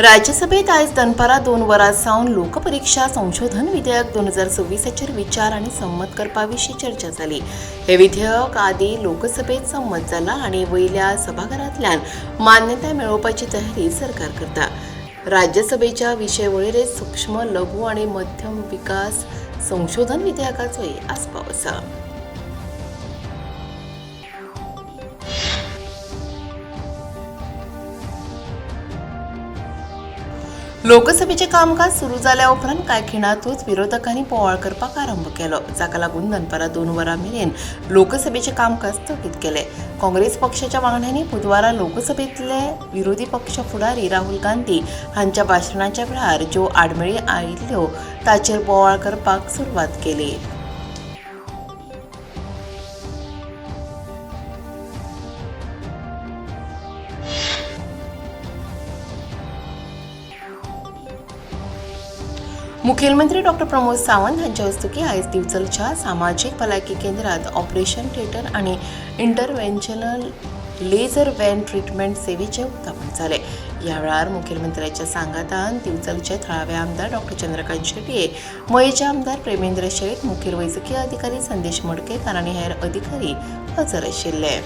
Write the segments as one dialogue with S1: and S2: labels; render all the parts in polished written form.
S1: राज्यसभेत आज दनपारा 2 वरां सावन लोकपरीक्षा संशोधन विधेयक 2026 विचार आणि संमत करपाविशीं चर्चा जाली। हे विधेयक आदी लोकसभेत संमत जाला आणि वयल्या सभाघरांतल्यान मान्यताय मेळोवपाची तयारी सरकार करता। राज्यसभेच्या विशय वळेरेंत सूक्ष्म लघु आणि मध्यम विकास संशोधन विधेयकाचोय आस्पाव आसा। लोकसभेचे कामकाज सुरू जाल्या उपरांत कांय खिणातूच विरोधकांनी बोवाळ करपाक आरंभ केलो, जाका लागून दनपारा 2 वरां मेरेन लोकसभेचे कामकाज स्थगीत केले। काँग्रेस पक्षाच्या वांगड्यांनी बुधवारा लोकसभेतले विरोधी पक्ष फुडारी राहुल गांधी हांच्या भाशणाच्या वेळार ज्यो आडमेळी आयिल्ल्यो ताचेर बोवाळ करपाक सुरवात केली। मुखेलमंत्री डॉक्टर प्रमोद सावंत हांच्या हस्तुकी आयज दिवचलच्या सामाजीक भलायकी केंद्रात ऑपरेशन थिएटर आणि इंटरव्हेन्शनल लेजर व्हॅन ट्रीटमेंट सेवेचे उक्तावण जाले। ह्या वेळार मुखेलमंत्र्याच्या सांगातान दिवचलचे थळावे आमदार डॉक्टर चंद्रकांत शेटये, मयेचे आमदार प्रेमेंद्र शेट, मुखेल वैजकीय अधिकारी संदेश मडकेकार आनी हेर अधिकारी हजर आशिल्ले।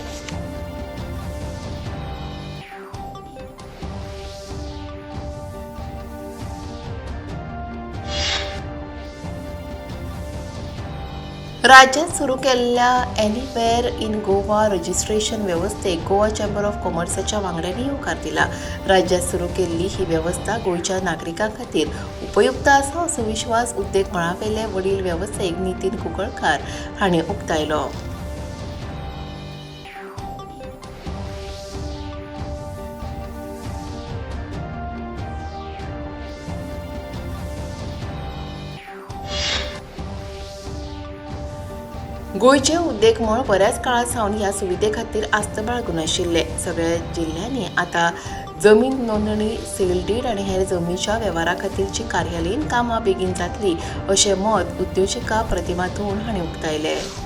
S1: राज्यात सुरू केल्ल्या एनीवेअर इन गोवा रजिस्ट्रेशन वेवस्थेक गोवा चेंबर ऑफ कॉमर्साच्या वांगड्यांनी होकार दिला। राज्यात सुरू केल्ली ही वेवस्था गोंयच्या नागरिकां खातीर उपयुक्त आसा असो विश्वास उद्देग मळावेले वडील वेवसायीक नितीन कुंकळकार हांणी उक्तायलो। गोंयचे उद्देग मळ बऱ्याच काळा सावन ह्या सुविधे खातीर आस्त बाळगून आशिल्ले। सगळ्या जिल्ह्यांनी आता जमीन नोंदणी, सेल डीड आनी हेर जमनीच्या वेव्हारा खातीरची कार्यालयीन कामां बेगीन जातली अशें मत उद्योजिका प्रतिमा धोंड हांणी उक्तायलें।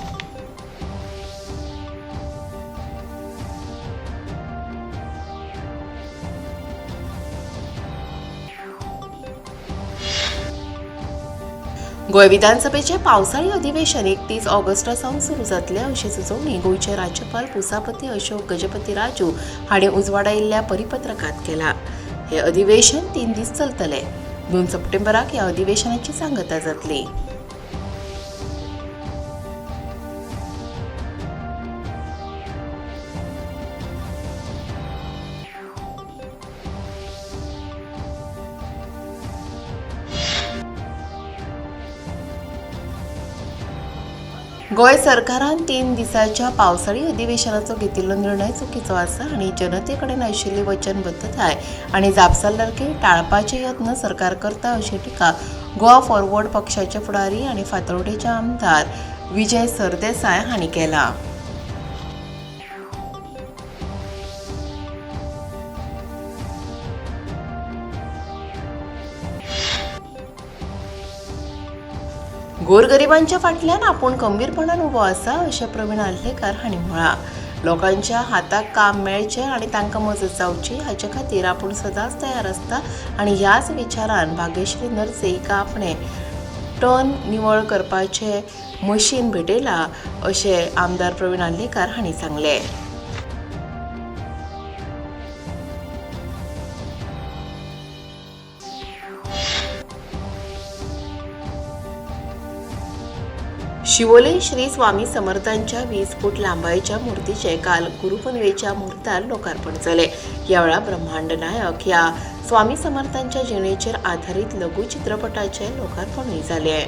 S1: गोंय विधानसभेचे पावसाळी अधिवेशन 31 ऑगस्टा सावन सुरू जातले अशी सुचोवणी गोंयचे राज्यपाल पुसापती अशोक गजपती राजू हांणी उजवाडायिल्ल्या परिपत्रकात केला। हे अधिवेशन 3 दीस चलतले। 2 सप्टेंबराक ह्या अधिवेशनाची सांगता जातली। गोंय सरकारान 3 दिसांच्या पावसाळी अधिवेशनाचो घेतिल्लो निर्णय चुकीचो आसा आनी जनते कडेन आशिल्ली वचनबद्धताय आनी जापसालदारकी टाळपाचे यत्न सरकार करता अशी टिका गोवा फॉरवर्ड पक्षाचे फुडारी आनी फातोर्डेचे आमदार विजय सरदेसाय हांणी केला। गोरगरिबांच्या फाटल्यान आपूण खंबीरपणान उबो आसा अशें प्रवीण आल्लेकार हांणी म्हळां। लोकांच्या हाताक काम मेळचें आनी तांकां मजत जावची हाचे खातीर आपूण सदांच तयार आसता आनी ह्याच विचारान भाग्यश्री नरसे हिका आपणे टर्न निवळ करपाचें मशीन भेटयलां अशें आमदार प्रवीण आल्लेकार हांणी सांगलें। शिवोले श्री स्वामी समर्थांच्या 20 फूट लांबायेच्या मूर्तीचे काल गुरुपनवेच्या मुहूर्तार लोकार्पण जाले। ह्या वेळार ब्रह्मांड नायक ह्या स्वामी समर्थांच्या जिणेचेर आधारीत लघु चित्रपटाचे लोकार्पणूय जाले।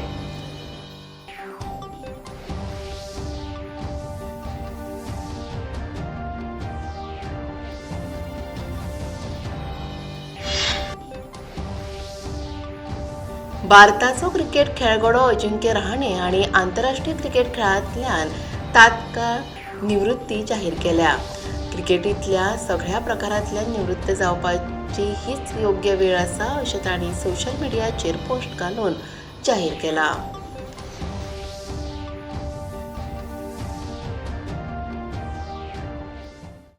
S1: भारताचो क्रिकेट खेळगडो अजिंक्य रहाणे हांणी आंतरराष्ट्रीय क्रिकेट खेळांतल्यान तात्काळ निवृत्ती जाहीर केल्या। क्रिकेटींतल्या सगळ्या प्रकारांतल्यान निवृत्त जावपाची हीच योग्य वेळ आसा अशें तांणी सोशल मिडियाचेर पोस्ट घालून जाहीर केला।